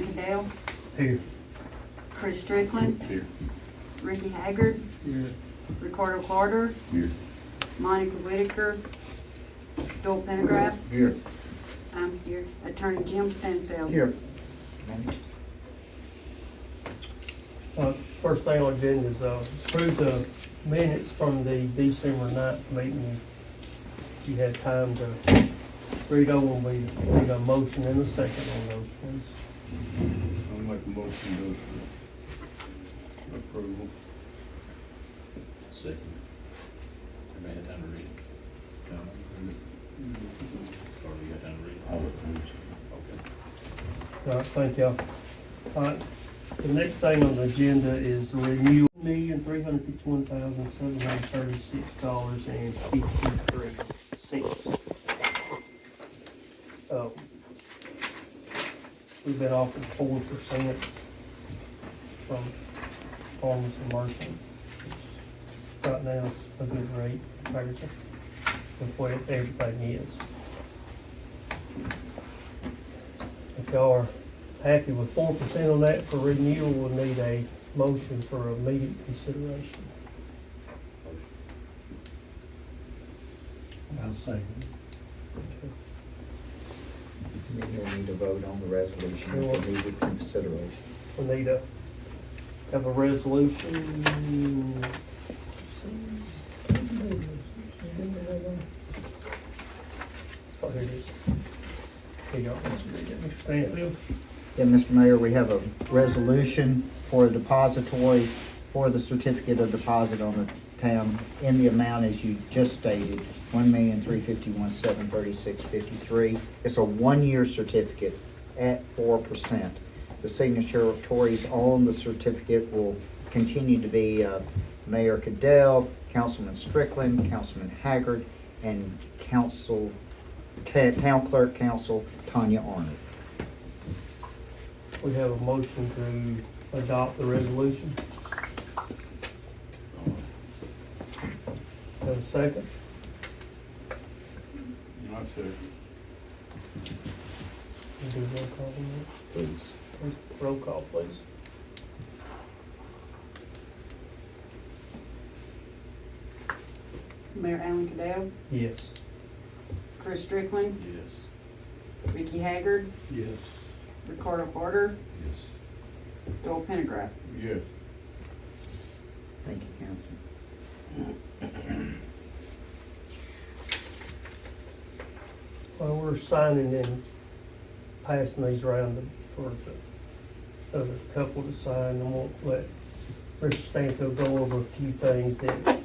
Alan Cadell, Here. Chris Strickland, Here. Ricky Haggard, Here. Ricardo Carter, Here. Monica Whitaker, Joel Pendergraft, Here. I'm here, Attorney Jim Stanfield. Here. First thing on the agenda is approve the minutes from the December 9th meeting. If you had time to read over them, we need a motion and a second on those, please. I'll make a motion to approval. Second. Everybody had time to read it? No? Or you got time to read it? Okay. All right, thank y'all. All right, the next thing on the agenda is the renewal, $1,351,736.53. We've been offered 4% from farmers and merchants. Right now, it's a good rate compared to what everything is. If y'all are happy with 4% on that for renewal, we'll need a motion for immediate consideration. I'll second. Then you'll need to vote on the resolution for immediate consideration. We need to have a resolution. Oh, here it is. Here you go. Mr. Stanfield. Yeah, Mr. Mayor, we have a resolution for a depository for the certificate of deposit on the town in the amount as you just stated, $1,351,736.53. It's a one-year certificate at 4%. The signatories on the certificate will continue to be Mayor Cadell, Councilman Strickland, Councilman Haggard, and Town Clerk Counsel Tanya Arnold. We have a motion to adopt the resolution. Have a second? Not sir. We'll do roll call on that, please. Roll call, please. Mayor Alan Cadell, Yes. Chris Strickland, Yes. Ricky Haggard, Yes. Ricardo Carter, Yes. Joel Pendergraft. Yes. Thank you, Council. Well, we're signing and passing these around for the other couple to sign, and we'll let Mr. Stanfield go over a few things that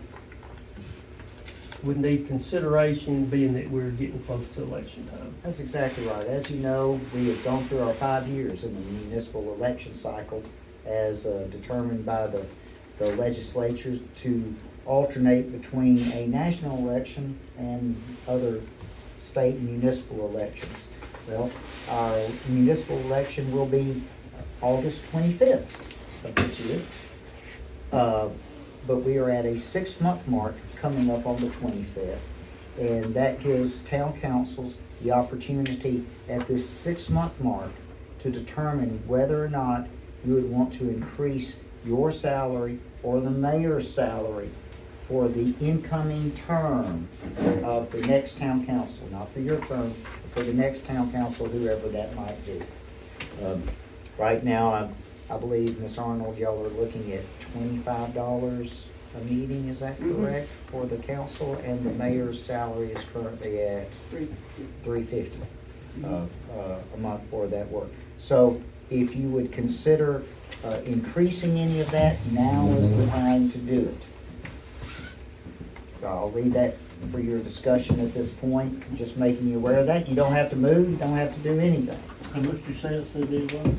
would need consideration, being that we're getting close to election time. That's exactly right. As you know, we have gone through our 5 years in the municipal election cycle as determined by the legislatures to alternate between a national election and other state municipal elections. Well, our municipal election will be August 25th of this year. But we are at a 6-month mark coming up on the 25th. And that gives town councils the opportunity at this 6-month mark to determine whether or not you would want to increase your salary or the mayor's salary for the incoming term of the next town council, not for your term, but for the next town council, whoever that might be. Right now, I believe, Ms. Arnold, y'all are looking at $25 a meeting, is that correct, for the council? And the mayor's salary is currently at $350 a month for that work. So if you would consider increasing any of that, now is the time to do it. So I'll leave that for your discussion at this point, just making you aware of that. You don't have to move, you don't have to do anything. How much you say it said it was?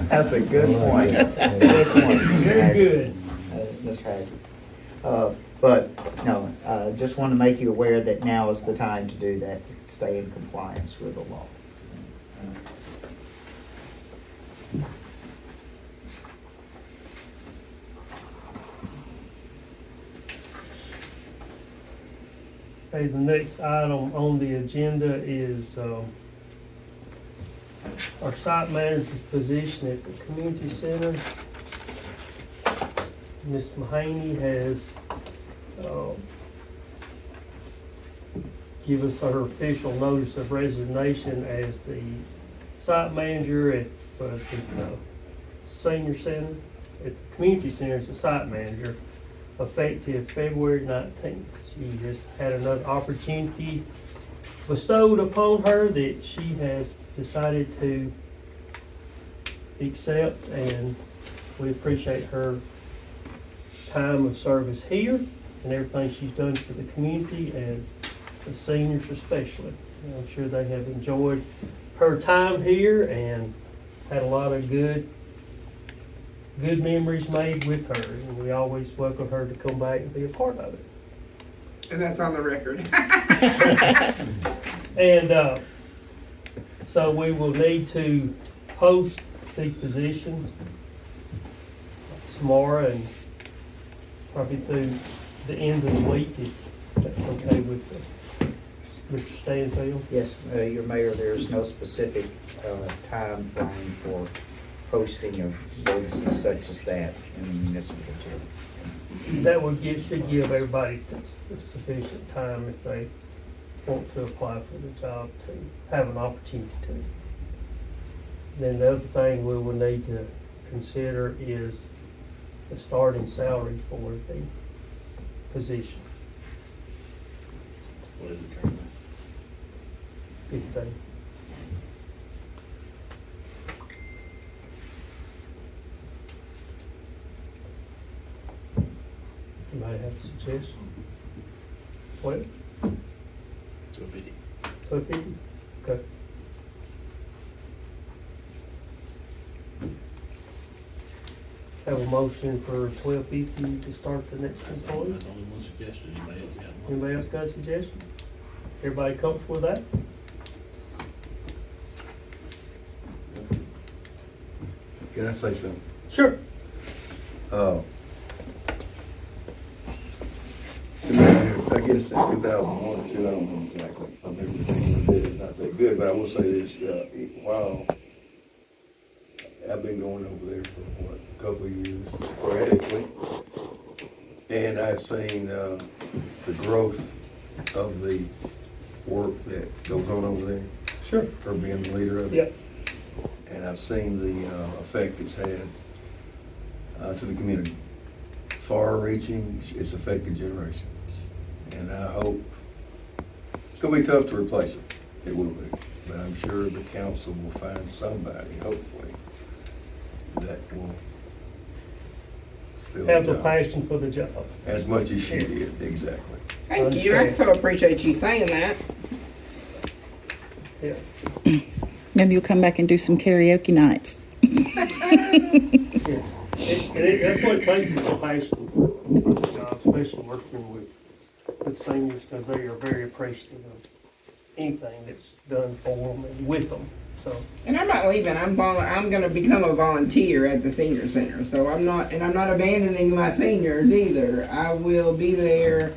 That's a good point. Good point. Very good. Ms. Haggard. But, no, just want to make you aware that now is the time to do that, to stay in compliance with the law. Okay, the next item on the agenda is, our site manager's position at the community center. Ms. Mahaney has, give us her official notice of resignation as the site manager at the senior center, at the community center as the site manager, effective February 19th. She has had another opportunity bestowed upon her that she has decided to accept, and we appreciate her time of service here and everything she's done for the community and the seniors especially. And I'm sure they have enjoyed her time here and had a lot of good memories made with her, and we always welcome her to come back and be a part of it. And that's on the record. And so we will need to post the position tomorrow and probably through the end of the week, if that's okay with Mr. Stanfield. Yes, your mayor, there's no specific time frame for posting of vacancies such as that in the municipal jail. That should give everybody sufficient time if they want to apply for the job to have an opportunity to. Then the other thing we will need to consider is the starting salary for the position, What is it currently? 15. Anybody have a suggestion? What? 250. 1250? Okay. Have a motion for 1250 to start the next employee. That's only one suggestion. Anybody else got one? Anybody else got a suggestion? Everybody comfortable with that? Can I say something? Sure. I guess in 2001 or 2, I don't know exactly. I've never been it, not that good, but I will say this, while I've been going over there for, a couple of years sporadically, and I've seen the growth of the work that goes on over there, Sure. for being the leader of it. Yep. And I've seen the effect it's had to the community. Far-reaching, it's affected generations. And I hope, it's gonna be tough to replace it. It will be. But I'm sure the council will find somebody, hopefully, that will fill Have the the job. passion for the job. As much as she did, exactly. Thank you. I so appreciate you saying that. Yeah. Maybe you'll come back and do some karaoke nights. Yeah. That's what it takes, is a passion for the job, especially working with seniors, because they are very appreciative of anything that's done for them and with them, so. And I'm not leaving. I'm going to become a volunteer at the senior center. So I'm not abandoning my seniors either. I will be there,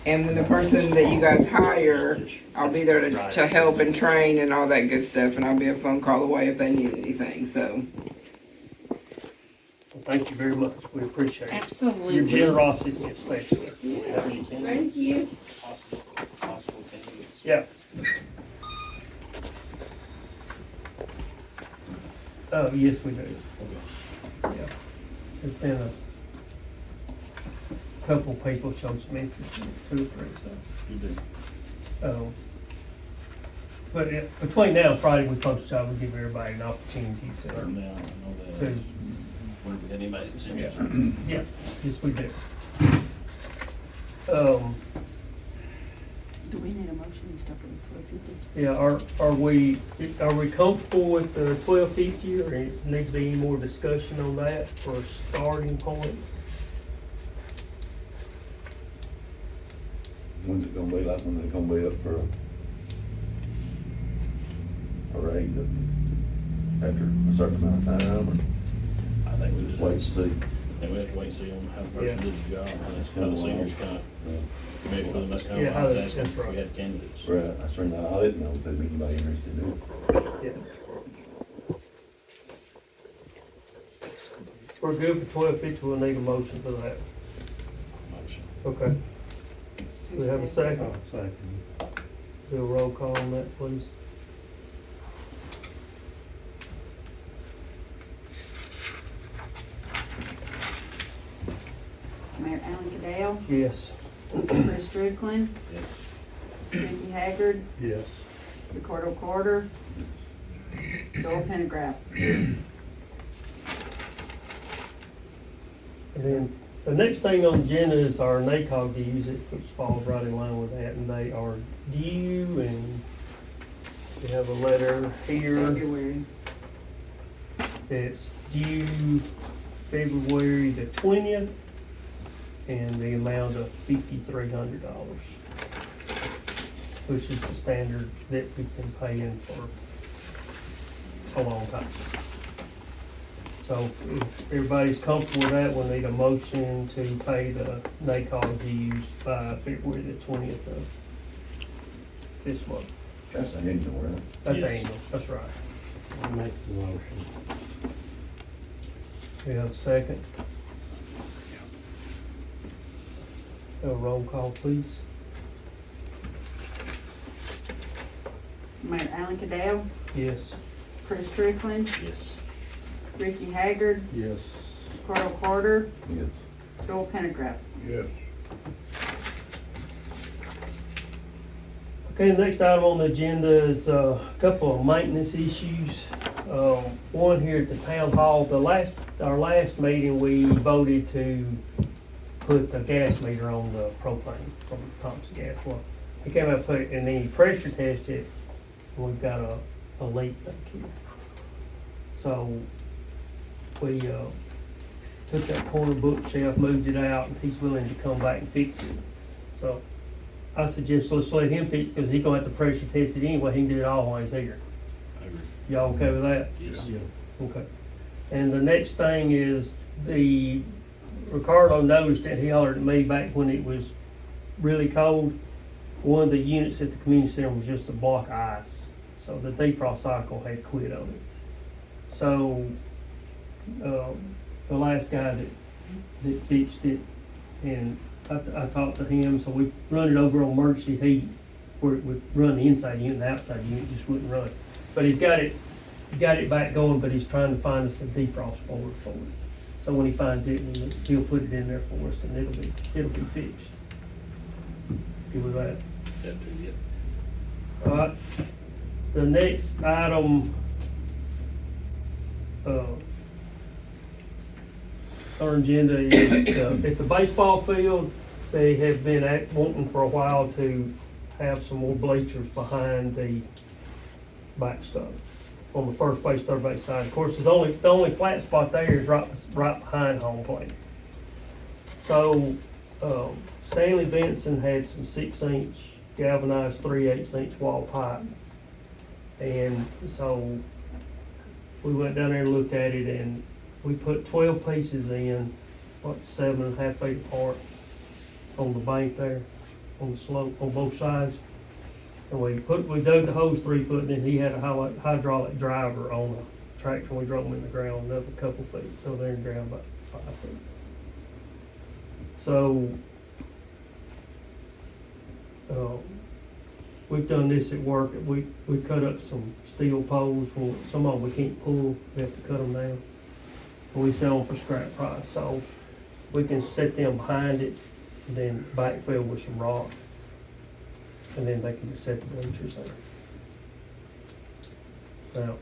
and when the person that you guys hire, I'll be there to help and train and all that good stuff. And I'll be a phone call away if they need anything. So. Well, thank you very much, we appreciate it. Absolutely. Your generosity especially. Thank you. Possible candidates. Yeah. Oh, yes, we do. Yeah. There's been a couple people showed some interest in 2 or 3, so. You do. But between now and Friday, we post a job, we give everybody an opportunity to. Certainly, I know that. To- Wonder if we had anybody that's Yeah, interested. yeah, yes, we do. Do we need a motion and stuff for the 1250? Yeah, are we comfortable with the 1250, or does there need to be any more discussion on that for a starting point? When's it gonna be like, when they're gonna be up for a raise after a certain amount of time, I think we or just just wait and see? And we have to wait and see on how the person did the job, how the seniors kind of, maybe for them, that's kind Yeah, of why I how was they- asking that's if we right. had candidates. Right, I certainly, I didn't know if there'd be anybody interested in it. Yeah. We're good for 12:50, we'll need a motion for that. Motion. Okay. Do we have a second? Oh, second. Do a roll call on that, please. Mayor Alan Cadell, Yes. Chris Strickland, Yes. Ricky Haggard, Yes. Ricardo Carter, Joel Pendergraft. And then the next thing on the agenda is our NACOG dues, which falls right in line with that, and they are due, and we have a letter here. February. It's due February the 20th, and the amount of $5,300, which is the standard that we've been paying for a long time. So if everybody's comfortable with that, we'll need a motion to pay the NACOG dues by February the 20th of this month. That's an annual, right? That's Yes. annual, that's right. I'll make the motion. We have a second? A roll call, please. Mayor Alan Cadell, Yes. Chris Strickland, Yes. Ricky Haggard, Yes. Ricardo Carter, Yes. Joel Pendergraft. Yes. Okay, the next item on the agenda is a couple of maintenance issues. One here at the town hall, our last meeting, we voted to put the gas meter on the propane from Thompson Gas. Well, he came out and put it, and then he pressure tested, and we've got a leak back here. So we, took that corner bookshelf, moved it out, and he's willing to come back and fix it. So I suggest let's let him fix it, because he's gonna have to pressure test it anyway, he can do it all while he's here. I agree. Y'all okay with that? Yes. Okay. And the next thing is Ricardo noticed that he hollered at me back when it was really cold. One of the units at the community center was just a block of ice. So the defrost cycle had quit on it. So, the last guy that fixed it, and I talked to him, so we run it over on emergency heat, where it would run the inside unit, and the outside unit just wouldn't run. But he got it back going, but he's trying to find us a defrost board for it. So when he finds it, he'll put it in there for us, and it'll be fixed. Good with that? That too, yeah. All right. The next item, our agenda is, at the baseball field, they have been wanting for a while to have some more bleachers behind the backstop on the first base, third base side. Of course, the only flat spot there is right behind home plate. So, Stanley Benson had some 6-inch galvanized 3/8-inch wall pipe. And so we went down there and looked at it, and we put 12 pieces in, 7.5 feet apart on the bank there, on the slope, on both sides. And we dug the hose 3 foot, and then he had a hydraulic driver on the tractor, and we drove them in the ground up a couple feet, so they're in the ground about 5 feet. So, we've done this at work. We cut up some steel poles. Some of them we can't pull. We have to cut them down. And we sell them for scrap price. So we can set them behind it and then backfill with some rock. And then they can just set the bleachers there.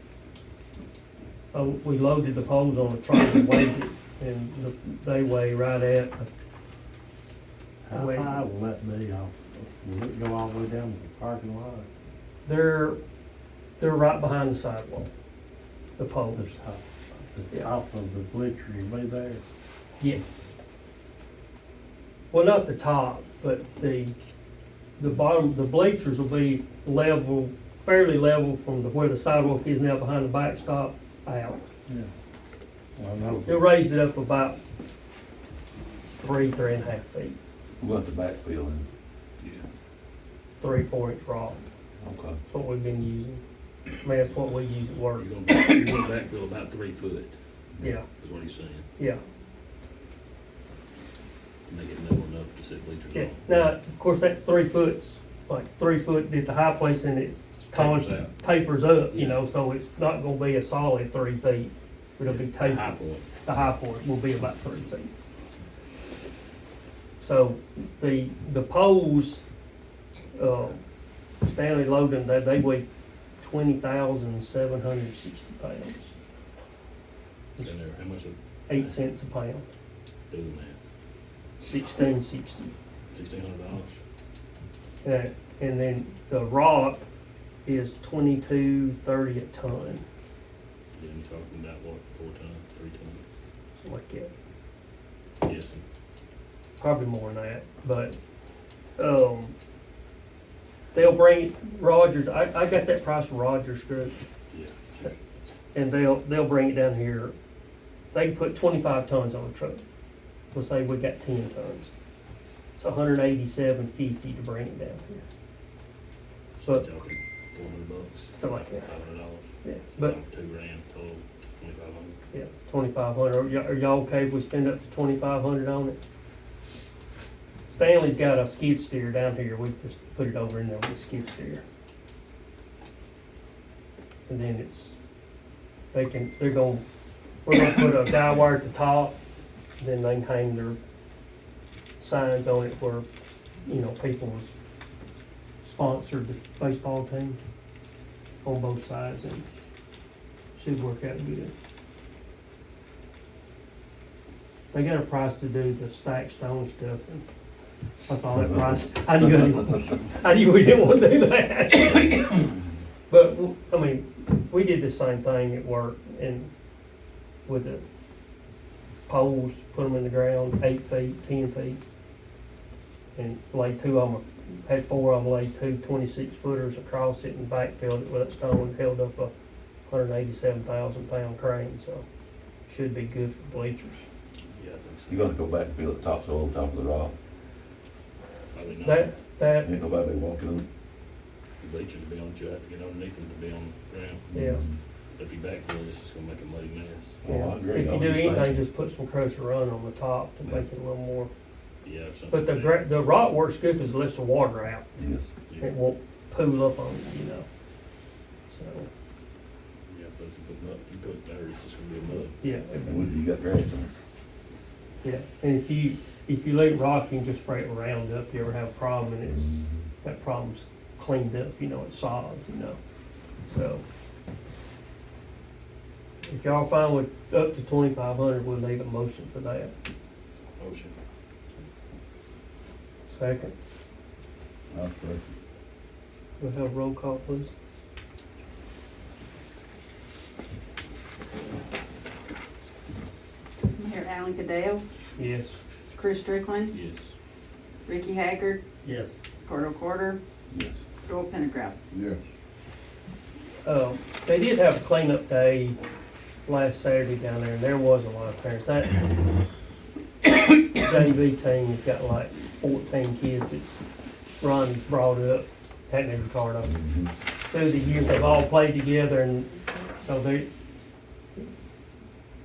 Now, we loaded the poles on a truck and weighed it, and they weigh right at. How high will that be off? Will it go all the way down to the parking lot? They're right behind the sidewalk, the poles. The top of the bleacher will be there? Yeah. Well, not the top, but the bottom, the bleachers will be level, fairly level from where the sidewalk is now behind the backstop out. Yeah. Well, no. They'll raise it up about three and a half feet, We'll have to backfill and, Yeah. 3-4 inch rock. okay. That's what we've been using. I mean, that's what we use at work. You're gonna backfill about 3 foot, Yeah, is what he's saying, yeah, to make it level enough to sit bleachers yeah. on. Now, of course, that 3 foot's like 3 foot at the high place and it tapers up, you know, so it's not gonna be a solid 3 feet. It'll be The high tapered. point. The high point will be about 3 feet. So the poles, Stanley loaded them, they weigh 20,760 pounds. And there, how much of 8 cents a pound, do the math? 1660. $1,600? And then the rock is 22.30 a ton, Then you're talking about what, 4 tons, 3 tons? something like that. Yes, Probably more than that, but, they'll bring it, Rogers, I got that price from Rogers Group, yeah. and they'll bring it down here. They can put 25 tons on a truck. We'll say we got 10 tons. It's $187.50 to bring it down here. So But, you're talking $400, something like that, $500, yeah, but, $2,000 total, 2,500. yeah, 2,500. Are y'all okay if we spend up to 2,500 on it? Stanley's got a skid steer down here, we just put it over in there with a skid steer. And then we're gonna put a guy wire at the top, then they can hang their signs on it where, you know, people sponsored the baseball team on both sides, and should work out good. They got a price to do the stacked stone stuff, and I saw that price. I knew we didn't want to do that. But, I mean, we did the same thing at work, and with the poles, put them in the ground, 8 feet, 10 feet. And laid 2 of them, had 4 of them, laid 2 26-footers across it and backfilled it with that stone, held up a 187,000-pound crane, so should be good for bleachers. Yeah, I think so. You're gonna go backfill the topsoil on top of the rock. Probably not. That, Ain't nobody walking on it. The bleachers will be on, you have to get underneath them to be on the ground. yeah. If you backfill, this is gonna make a muddy mess. Well, I agree. If you All do these anything, things. just put some crushed run on the top to make it a little more. Yeah, if something. But the rock works good because it lets the water out. Yes. Yeah, It won't pool up on it, you know. So, yeah, but if you put mud, you put there, it's just gonna be a mud. yeah. And when you got grass on it. Yeah, and if you leave rock, you can just spray it around up. If you ever have a problem and that problem's cleaned up, you know, it's solid, you know. So, if y'all fine with up to 2,500, we'll leave a motion for that. Motion. Second, That's correct. we'll have a roll call, please. Mayor Alan Cadell, Yes. Chris Strickland, Yes. Ricky Haggard, Yes. Carter Carter, Yes. Joel Pendergraft. Yeah. They did have a cleanup day last Saturday down there, and there was a lot of parents. That JV team has got like 14 kids that Ronnie's brought up, hadn't even card on. Mhm. Through the years, they've all played together, and so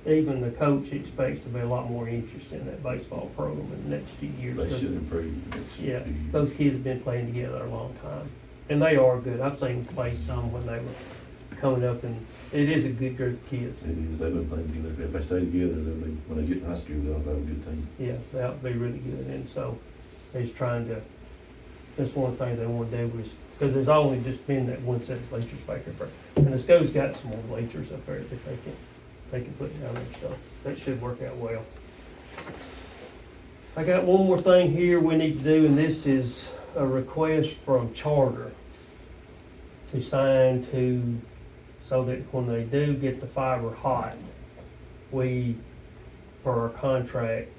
even the coach expects to be a lot more interest in that baseball program in the next few years. They should improve. Yeah, those kids have been playing together a long time, and they are good. I've seen them play some when they were coming up, and it is a good group of kids. It is, they've been playing together. If they stay together, they'll be, when they get to high school, they'll have a good team. Yeah, that'll be really good, and so they're just trying to, that's one thing they want to do was, because there's only just been that one set of bleachers back there, and the school's got some more bleachers up there that they can put down there, so that should work out well. I got one more thing here we need to do, and this is a request from Charter to sign to, so that when they do get the fiber hot, we, for our contract,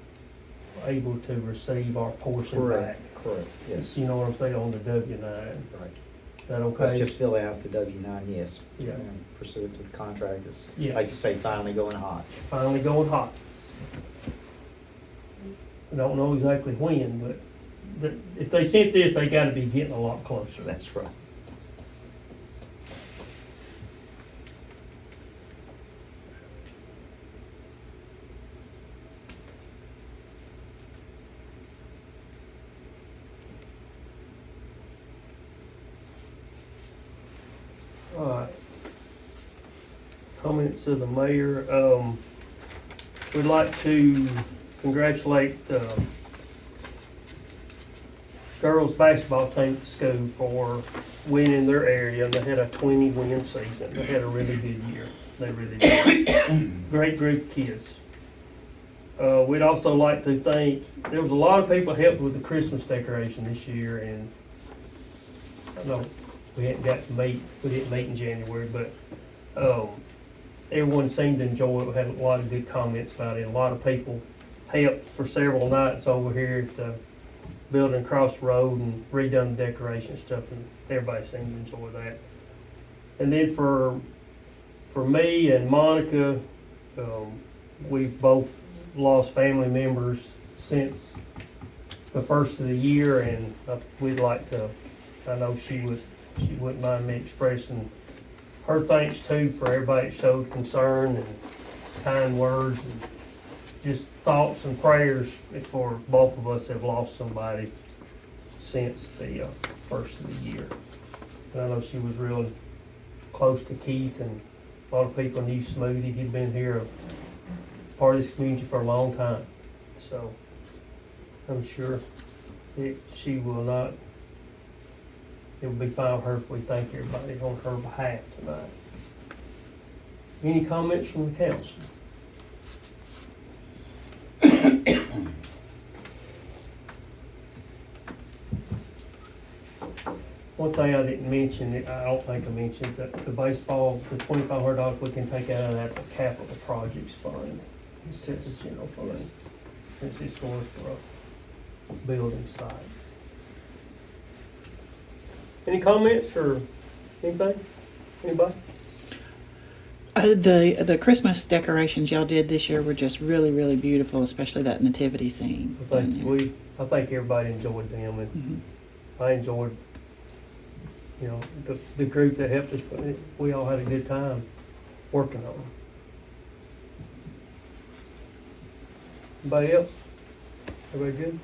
are able to receive our portion back. Correct, yes. You know what I'm saying, on the W-9. Right. Is that okay? Let's just fill out the W-9, yes. Yeah. And pursuant to the contract, it's, Yeah. like you say, finally going hot. Finally going hot. I don't know exactly when, but if they sent this, they gotta be getting a lot closer. That's right. All right. Comments of the mayor. We'd like to congratulate the girls basketball team at school for winning their area. They had a 20-win season. They had a really good year. They really did. Great group of kids. We'd also like to thank, there was a lot of people helped with the Christmas decoration this year, and I know we hadn't got to meet, we didn't meet in January, but everyone seemed to enjoy it. We had a lot of good comments about it. A lot of people helped for several nights over here at the building across the road and redone the decoration and stuff, and everybody seemed to enjoy that. And then for me and Monica, we've both lost family members since the first of the year, and we'd like to, I know she wouldn't mind me expressing her thanks too for everybody that showed concern and kind words and just thoughts and prayers for both of us have lost somebody since the first of the year. And I know she was real close to Keith, and a lot of people knew Smoothie. He'd been here, a part of this community for a long time. So I'm sure she will not, it will be fine with her if we thank everybody on her behalf tonight. Any comments from the council? One thing I didn't mention, I don't think I mentioned, that the baseball, the $2,500 we can take out of that capital projects fund. It's just a general fund. It's just going for a building site. Any comments or anything? Anybody? The Christmas decorations y'all did this year were just really, really beautiful, especially that nativity scene. I think everybody enjoyed them, and I enjoyed, you know, the group that helped us. We all had a good time working on them. Anybody else? Everybody good?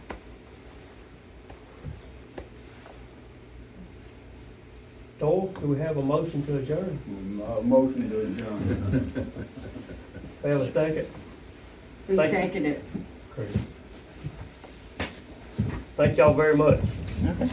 Doyle, do we have a motion to adjourn? Motion to adjourn. We have a second? Who Thank you. seconded it? Chris. Thank y'all very much. Okay.